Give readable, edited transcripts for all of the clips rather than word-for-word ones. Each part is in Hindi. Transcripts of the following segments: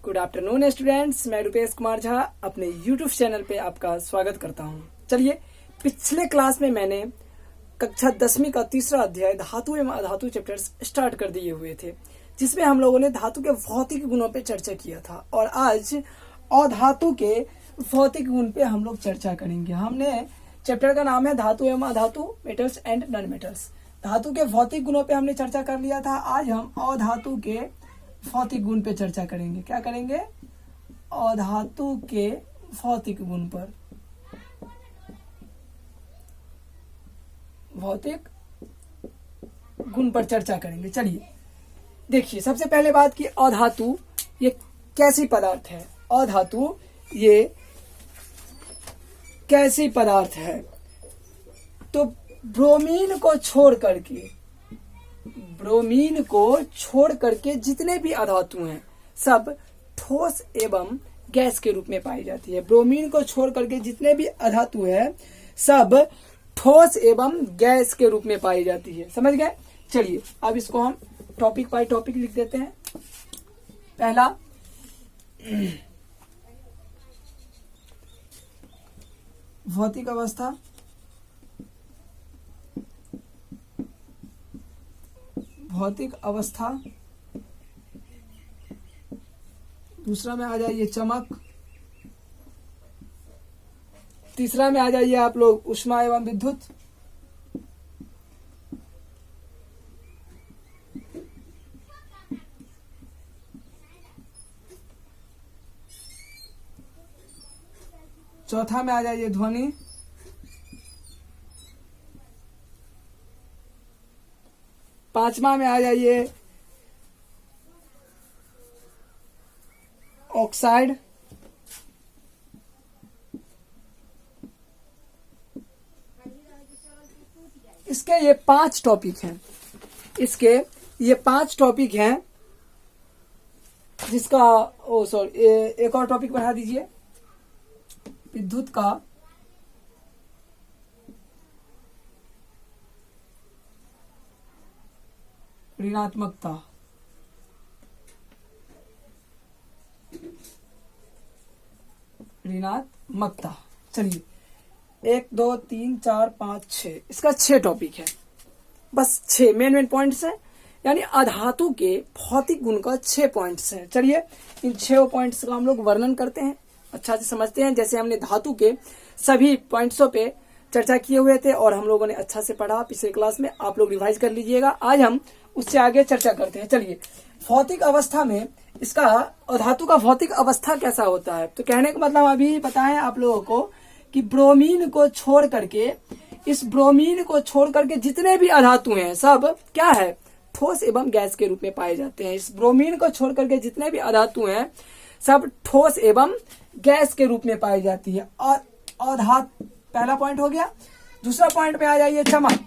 गुड आफ्टरनून स्टूडेंट्स, मैं रूपेश कुमार झा अपने यूट्यूब चैनल पे आपका स्वागत करता हूं। चलिए, पिछले क्लास में मैंने कक्षा 10वीं का तीसरा अध्याय धातु एवं अधातु चैप्टर्स स्टार्ट कर दिए हुए थे, जिसमें हम लोगों ने धातु के भौतिक गुणों पे चर्चा किया था। और आज अधातु के भौतिक गुण पे हम लोग चर्चा करेंगे। हमने चैप्टर का नाम है धातु एवं अधातु, मेटल्स एंड नॉन मेटल्स। धातु के भौतिक गुणों पे हमने चर्चा कर लिया था। आज हम अधातु के भौतिक गुण पे चर्चा करेंगे। क्या करेंगे? अधातु के भौतिक गुण पर, भौतिक गुण पर चर्चा करेंगे। चलिए देखिए, सबसे पहले बात की अधातु ये कैसी पदार्थ है। अधातु ये कैसी पदार्थ है? तो ब्रोमीन को छोड़ करके जितने भी अधातु हैं सब ठोस एवं गैस के रूप में पाई जाती है। ब्रोमीन को छोड़ करके जितने भी अधातु हैं सब ठोस एवं गैस के रूप में पाई जाती है। समझ गए? चलिए अब इसको हम टॉपिक बाय टॉपिक लिख देते हैं। पहला, भौतिक अवस्था। भौतिक अवस्था। दूसरा में आ जाइए चमक। तीसरा में आ जाइए आप लोग ऊष्मा एवं विद्युत। चौथा में आ जाइए ध्वनि। पांचवा में आ जाइए ऑक्साइड। इसके ये 5 टॉपिक हैं। इसके ये 5 टॉपिक हैं, जिसका एक और टॉपिक बढ़ा दीजिए, विद्युत का ऋणात्मकता। चलिए 1 2 3 4 5 6, इसका 6 टॉपिक है। बस 6 मेन पॉइंट्स है, यानी अधातु के भौतिक गुण का 6 पॉइंट्स हैं। चलिए इन 6 पॉइंट्स का हम लोग वर्णन करते हैं, अच्छा से समझते हैं। जैसे हमने धातु के सभी पॉइंट्सों पे चर्चा किए हुए थे और हम लोगों ने अच्छा से पढ़ा पिछले क्लास में, आप लोग रिवाइज कर लीजिएगा। आज हम उससे आगे चर्चा करते हैं। चलिए, भौतिक अवस्था में इसका धातु का भौतिक अवस्था कैसा होता है। तो कहने का मतलब अभी बताएं आप लोगों को कि ब्रोमीन को छोड़ करके जितने भी अधातु हैं सब क्या है? ठोस एवं गैस के रूप में पाए जाते हैं। इस ब्रोमीन को छोड़ करके जितने भी अधातु हैं सब ठोस एवं गैस के रूप में पाई जाती है। और अधातु पहला पॉइंट हो गया। दूसरा पॉइंट पे आ जाइए चमक।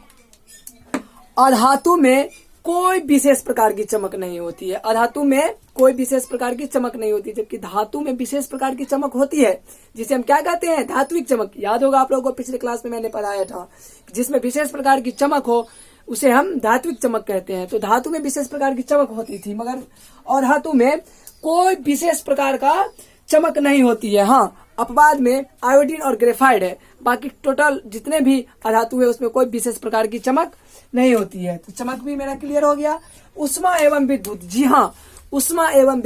अधातु में कोई विशेष प्रकार की चमक नहीं होती है। अधातु में कोई विशेष प्रकार की चमक नहीं होती, जबकि धातु में विशेष प्रकार की चमक होती है, जिसे हम क्या कहते हैं? धात्विक चमक। याद होगा आप लोगों को, पिछले क्लास में मैंने पढ़ाया था, जिसमें विशेष प्रकार की चमक हो उसे हम धात्विक चमक कहते हैं। तो धातु में विशेष प्रकार की चमक होती थी, मगर अधातु में कोई विशेष प्रकार का चमक नहीं होती है। हाँ, अपवाद में आयोडीन और ग्रेफाइड है, बाकी टोटल जितने भी अधातु है उसमें कोई विशेष प्रकार की चमक नहीं होती है। तो चमक भी मेरा क्लियर हो गया। ऊष्मा एवं विद्युत। जी हाँ, ऊष्मा एवं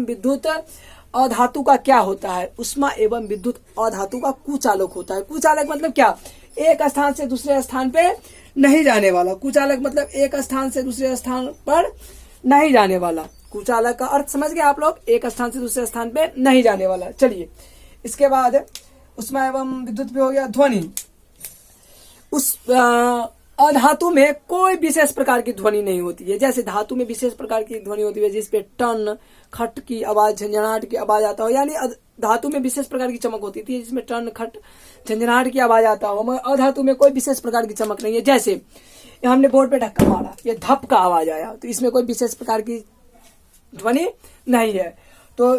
विद्युत अधातु का क्या होता है? ऊष्मा एवं विद्युत अधातु का कुचालक होता है। कुचालक मतलब क्या? एक स्थान से दूसरे स्थान पे नहीं जाने वाला। कुचालक मतलब एक स्थान से दूसरे स्थान पर नहीं जाने वाला। कुचालक का अर्थ समझ गए आप लोग? एक स्थान से दूसरे स्थान पे नहीं जाने वाला। चलिए, इसके बाद ऊष्मा एवं विद्युत भी हो गया। ध्वनि। उस अधातु में कोई विशेष प्रकार की ध्वनि नहीं होती है। जैसे धातु में विशेष प्रकार की ध्वनि होती है, जिसपे टन खट की आवाज, झंझनाहट की आवाज आता हो, यानी धातु में विशेष प्रकार की चमक होती थी जिसमें टन खट झंझनाहट की आवाज आता हो, मगर अधातु में कोई विशेष प्रकार की चमक नहीं है। जैसे हमने बोर्ड पे धक्का मारा, ये धप का आवाज आया, तो इसमें कोई विशेष प्रकार की ध्वनि नहीं है। तो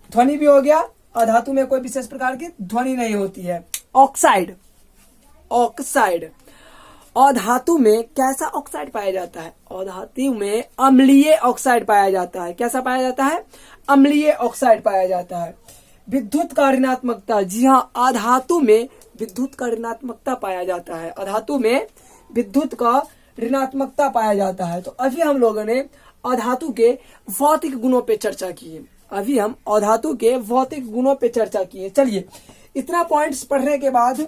ध्वनि भी हो गया। अधातु में कोई विशेष प्रकार की ध्वनि नहीं होती है। ऑक्साइड। अधातु में कैसा ऑक्साइड पाया जाता है? अधातु में अम्लीय ऑक्साइड पाया जाता है। कैसा पाया जाता है? अम्लीय ऑक्साइड पाया जाता है। विद्युत का ऋणात्मकता, जी हाँ, अधातु में विद्युत का ऋणात्मकता पाया जाता है। अधातु में विद्युत का ऋणात्मकता पाया जाता है। तो अभी हम लोगों ने अधातु के भौतिक गुणों पे चर्चा की है। अभी हम अधातु के भौतिक गुणों पे चर्चा की है। चलिए, इतना पॉइंट्स पढ़ने के बाद,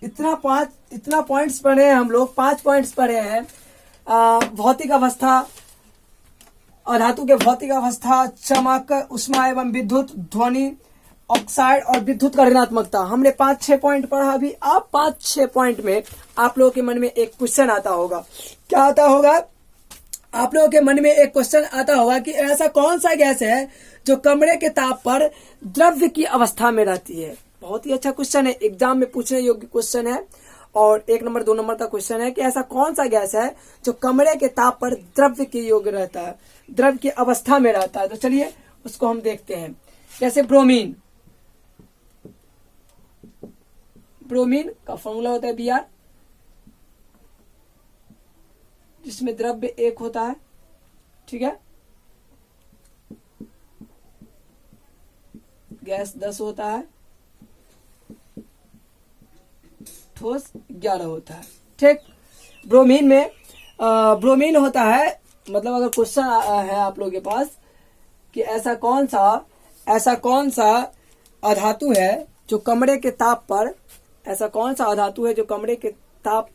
इतना पॉइंट्स पढ़े हैं हम लोग, 5 पॉइंट्स पढ़े हैं। भौतिक अवस्था, अधातु के भौतिक अवस्था, चमक, उष्मा एवं विद्युत, ध्वनि, ऑक्साइड और विद्युत का ऋणात्मकता। हमने 5-6 पॉइंट पढ़ा। अभी आप 5-6 पॉइंट में आप लोगों के मन में एक क्वेश्चन आता होगा। क्या आता होगा? आप लोगों के मन में एक क्वेश्चन आता होगा कि ऐसा कौन सा गैस है जो कमरे के ताप पर द्रव्य की अवस्था में रहती है। बहुत ही अच्छा क्वेश्चन है, एग्जाम में पूछने योग्य क्वेश्चन है। और 1 नंबर 2 नंबर का क्वेश्चन है कि ऐसा कौन सा गैस है जो कमरे के ताप पर द्रव्य के योग्य रहता है, द्रव्य की अवस्था में रहता है। तो चलिए उसको हम देखते हैं। जैसे ब्रोमीन, ब्रोमीन का फॉर्मूला होता है Br, जिसमें द्रव्य 1 होता है। ठीक है, गैस 10 होता है, ठोस 11 होता है। ठीक, ब्रोमीन में ब्रोमीन होता है, मतलब अगर क्वेश्चन है आप लोगों के पास कि ऐसा कौन सा अधातु है जो कमरे के ताप पर, ऐसा कौन सा अधातु है जो कमरे के ताप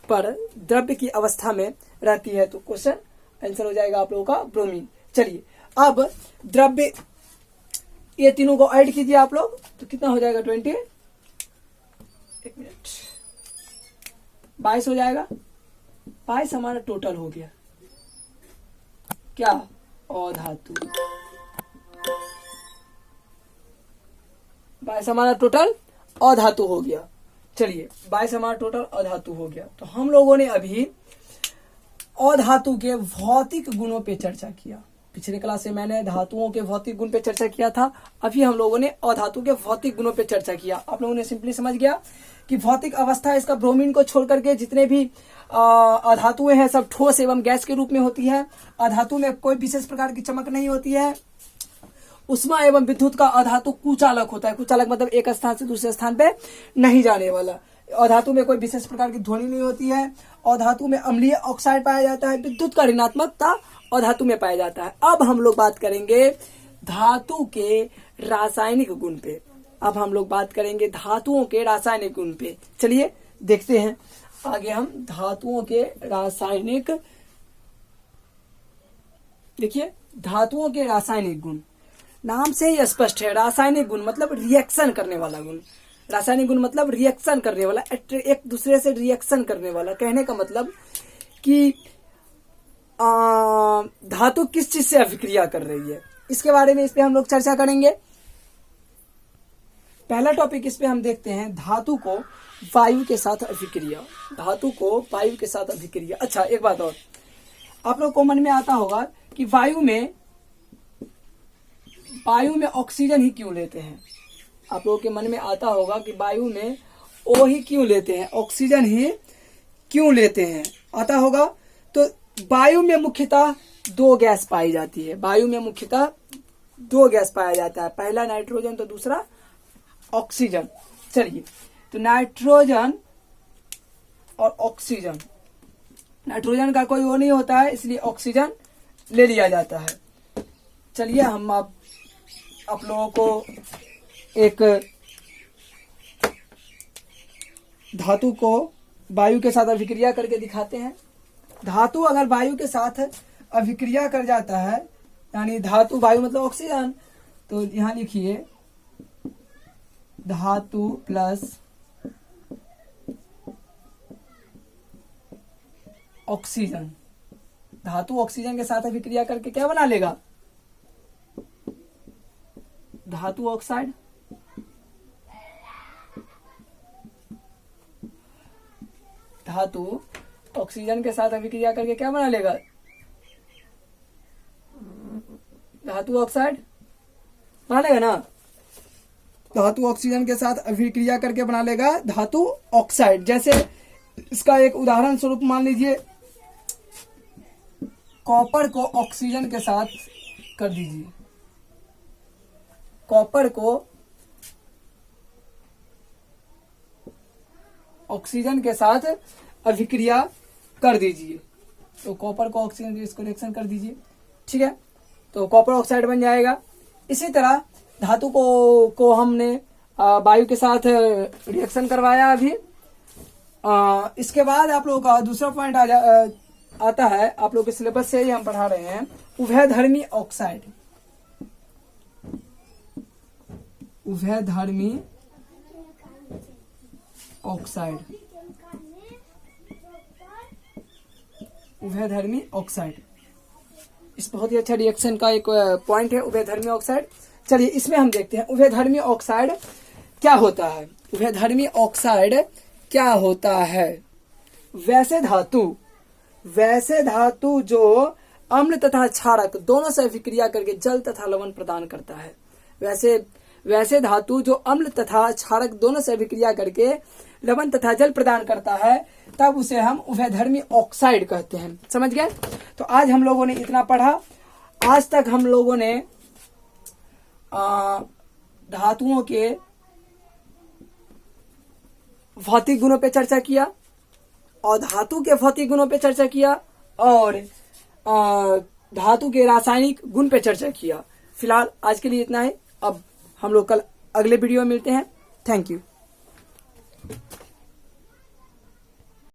पर द्रव्य की अवस्था में रहती है, तो क्वेश्चन आंसर हो जाएगा आप लोगों का ब्रोमीन। चलिए, अब द्रव्य, ये तीनों को ऐड कीजिए आप लोग, तो कितना हो जाएगा? 20, 1 मिनट, 22 हो जाएगा। 22 हमारा टोटल हो गया। क्या? अधातु। 22 हमारा टोटल अधातु हो गया। चलिए, 22 हमारा टोटल अधातु हो गया। तो हम लोगों ने अभी अधातु के भौतिक गुणों पे चर्चा किया। पिछले क्लास में मैंने धातुओं के भौतिक गुण पे चर्चा किया था। अभी हम लोगों ने अधातु के भौतिक गुणों पे चर्चा किया। आप लोगों ने सिंपली समझ गया कि भौतिक अवस्था इसका ब्रोमीन को छोड़ करके जितने भी अधातुएं हैं सब ठोस एवं गैस के रूप में होती है। अधातु में कोई विशेष प्रकार की चमक नहीं होती है। उष्मा एवं विद्युत का अधातु कुचालक होता है। कुचालक मतलब एक स्थान से दूसरे स्थान पे नहीं जाने वाला। अधातु में कोई विशेष प्रकार की ध्वनि नहीं होती है। अधातु में अम्लीय ऑक्साइड पाया जाता है। विद्युत का ऋणात्मकता अधातु में पाया जाता है। अब हम लोग बात करेंगे धातु के रासायनिक गुण पे। अब हम लोग बात करेंगे धातुओं के रासायनिक गुण पे। चलिए देखते हैं आगे हम धातुओं के रासायनिक। देखिए, धातुओं के रासायनिक गुण नाम से ही स्पष्ट है। रासायनिक गुण मतलब रिएक्शन करने वाला गुण। रासायनिक गुण मतलब रिएक्शन करने वाला, एक दूसरे से रिएक्शन करने वाला। कहने का मतलब कि धातु किस चीज से अभिक्रिया कर रही है, इसके बारे में इस पे हम लोग चर्चा करेंगे। पहला टॉपिक इस पे हम देखते हैं धातु को वायु के साथ अभिक्रिया। धातु को वायु के साथ अभिक्रिया। अच्छा, एक बात और, आप लोग को मन में आता होगा कि वायु में ऑक्सीजन ही क्यों लेते हैं। आप लोगों के मन में आता होगा कि वायु में ओ ही क्यों लेते हैं, ऑक्सीजन ही क्यों लेते हैं, आता होगा। तो वायु में मुख्यतः 2 गैस पाई जाती है। वायु में मुख्यतः 2 गैस पाया जाता है, पहला नाइट्रोजन तो दूसरा ऑक्सीजन। चलिए, तो नाइट्रोजन और ऑक्सीजन, नाइट्रोजन का कोई वो नहीं होता है, इसलिए ऑक्सीजन ले लिया जाता है। चलिए, हम आप लोगों को एक धातु को वायु के साथ अभिक्रिया करके दिखाते हैं। धातु अगर वायु के साथ अभिक्रिया कर जाता है, यानी धातु, वायु मतलब ऑक्सीजन, तो यहां लिखिए धातु प्लस ऑक्सीजन। धातु ऑक्सीजन के साथ अभिक्रिया करके क्या बना लेगा? धातु ऑक्साइड। धातु ऑक्सीजन के साथ अभिक्रिया करके क्या बना लेगा? धातु ऑक्साइड बना लेगा ना। धातु ऑक्सीजन के साथ अभिक्रिया करके बना लेगा धातु ऑक्साइड। जैसे इसका एक उदाहरण स्वरूप मान लीजिए, कॉपर को ऑक्सीजन के साथ कर दीजिए, कॉपर को ऑक्सीजन के साथ अभिक्रिया कर दीजिए। तो कॉपर को ऑक्सीजन के इसको रिएक्शन कर दीजिए, ठीक है, तो कॉपर ऑक्साइड बन जाएगा। इसी तरह धातु को हमने वायु के साथ रिएक्शन करवाया अभी। इसके बाद आप लोगों का दूसरा पॉइंट आता है, आप लोग के सिलेबस से ही हम पढ़ा रहे हैं, उभयधर्मी ऑक्साइड। उभयधर्मी ऑक्साइड, उभयधर्मी ऑक्साइड, इस बहुत ही अच्छा रिएक्शन का एक पॉइंट है उभयधर्मी ऑक्साइड। चलिए इसमें हम देखते हैं उभयधर्मी ऑक्साइड क्या होता है। उभयधर्मी ऑक्साइड क्या होता है? वैसे धातु जो अम्ल तथा क्षारक दोनों से अभिक्रिया करके जल तथा लवण प्रदान करता है। वैसे धातु जो अम्ल तथा क्षारक दोनों से अभिक्रिया करके लवण तथा जल प्रदान करता है, तब उसे हम उभयधर्मी ऑक्साइड कहते हैं। समझ गए? तो आज हम लोगों ने इतना पढ़ा। आज तक हम लोगों ने धातुओं के भौतिक गुणों पे चर्चा किया और धातु के भौतिक गुणों पे चर्चा किया और धातु के रासायनिक गुण पे चर्चा किया। फिलहाल आज के लिए इतना ही। अब हम लोग कल अगले वीडियो में मिलते हैं। Thank you.